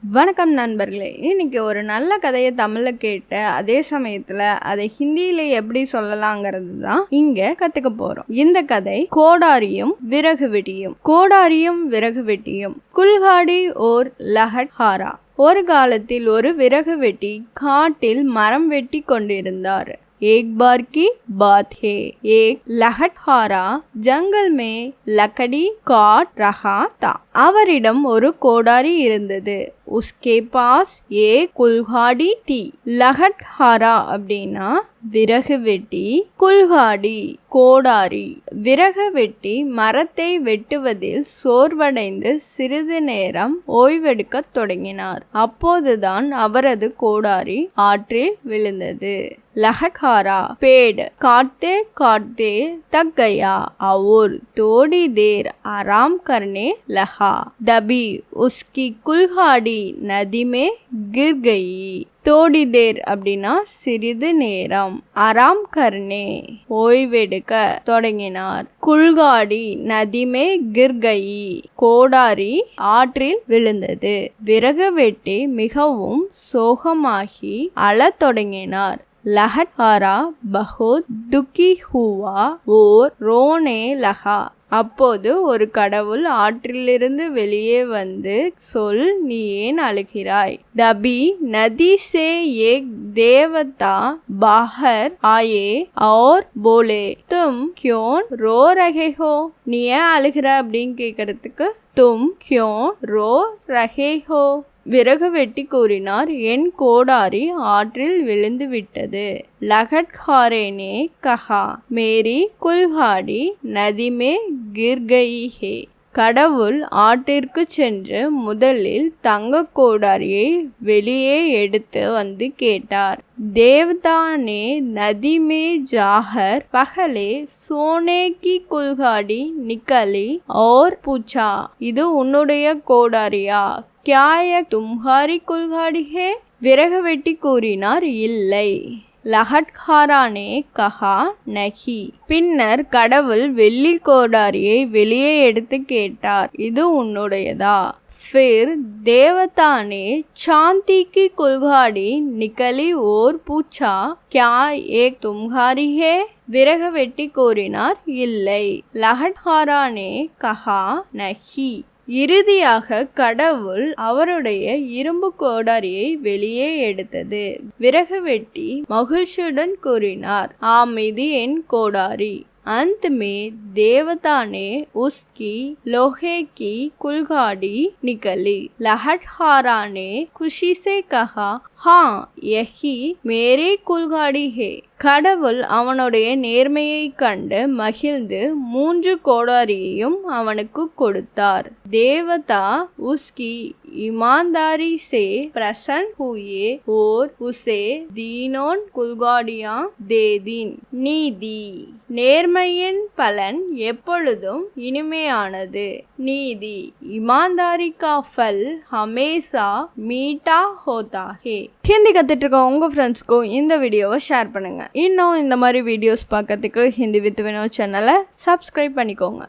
வணக்கம் நண்பர்களே. இன்னைக்கு ஒரு நல்ல கதையை தமிழ்ல கேட்ட அதே சமயத்துல அதை ஹிந்தியில எப்படி சொல்லலாங்கிறது தான் இங்க கத்துக்க போறோம். இந்த கதை கோடாரியும் விறகு வெட்டியும். கோடாரியும் விறகு வெட்டியும். குல்ஹாடி ஓர் லஹட் ஹாரா. ஒரு காலத்தில் ஒரு விறகு வெட்டி காட்டில் மரம் வெட்டி கொண்டிருந்தார். एक बार की बात है, एक लहटहारा जंगल में लकड़ी काट रहा था. அவரிடம் ஒரு கோடாரி இருந்தது. उसके पास एक कुल्हाड़ी थी. लहटहारा அப்படின்னா விறகு வெட்டி, குல்ஹாடி கோடாரி. விறகு வெட்டி மரத்தை வெட்டுவதில் சோர்வடைந்து சிறிது நேரம் ஓய்வெடுக்க தொடங்கினார். அப்போதுதான் அவரது கோடாரி ஆற்றில் விழுந்தது. लहटहारा पेड़ काटते काटते थक गया और थोड़ी देर आराम करने लगा. तभी उसकी कुल्हाड़ी नदी में गिर गई. தோடி தேர் அப்படின்னா சிறிது நேரம், ஆராம் கர்னே ஓய்வெடுக்க தொடங்கினார். குல்காடி நதிமே கிர்கயி கோடாரி ஆற்றில் விழுந்தது. விறகு வெட்டி மிகவும் சோகமாகி அழத் தொடங்கினார். लहटहारा बहुत दुखी हुआ और रोने लगा. அப்போது ஒரு கடவுள் ஆற்றிலிருந்து வெளியே வந்து, சொல், நீ ஏன் அழுகிறாய்? தபி நதி से एक देवता बाहर आए और बोले, तुम क्यों रो रहे हो? நீ ஏன் அழுகிற அப்படின்னு கேட்கறதுக்கு तुम क्यों रो रहे हो? விறகு வெட்டி கூறினார், என் கோடாரி ஆற்றில் விழுந்து விட்டது. லகட்காரே நே கஹா மேரி குல்ஹாடி நதி மே கிர் கயி ஹே. கடவுள் ஆற்றிற்கு சென்று முதலில் தங்க கோடாரியை வெளியே எடுத்து வந்து கேட்டார். देवता ने नदी में जाकर पहले सोने की कुल्हाड़ी निकाली और पूछा, இது உன்னுடைய கோடாரியா? क्या यह तुम्हारी कुल्हाड़ी है? விறகு வெட்டி கூறினார், இல்லை. லஹட்காரானே கஹா நஹி. பின்னர் கடவுள் வெள்ளி கோடாரியை வெளியே எடுத்து கேட்டார், இது உன்னுடையதா? फिर देवता ने चांदी की कुल्हाड़ी निकली और पूछा, क्या एक तुम्हारी है? விறகு வெட்டி கூறினார், இல்லை. லஹட்காரா ने कहा नहीं. இறுதியாக கடவுள் அவருடைய இரும்பு கோடாரியை வெளியே எடுத்தது. விறகு வெட்டி மகிழ்ச்சியுடன் கூறினார், ஆம், இது என் கோடாரி. अंत में देवता ने उसकी लोहे की कुल्हाड़ी निकली. लहटहारा ने खुशी से कहा, हाँ, यही मेरी कुल्हाड़ी है. கடவுள் அவனுடைய நேர்மையை கண்டு மகிழ்ந்து 3 கோடாரியையும் அவனுக்கு கொடுத்தார். தேவதா உஸ்கி ईमानदारी से प्रसन्न हुए और उसे दीनों कुल्हाड़ियां दे दी. நீதி. நேர்மையின் பலன் எப்பொழுதும் இனிமையானது. நீதி. ईमानदारी का फल हमेशा मीठा होता है. ஹிந்தி கத்துட்டு இருக்க உங்க ஃப்ரெண்ட்ஸ்க்கும் இந்த வீடியோவை ஷேர் பண்ணுங்க. இன்னும் இந்த மாதிரி வீடியோஸ் பார்க்கறதுக்கு ஹிந்தி வித் வினோத் சேனலை சப்ஸ்கிரைப் பண்ணிக்கோங்க.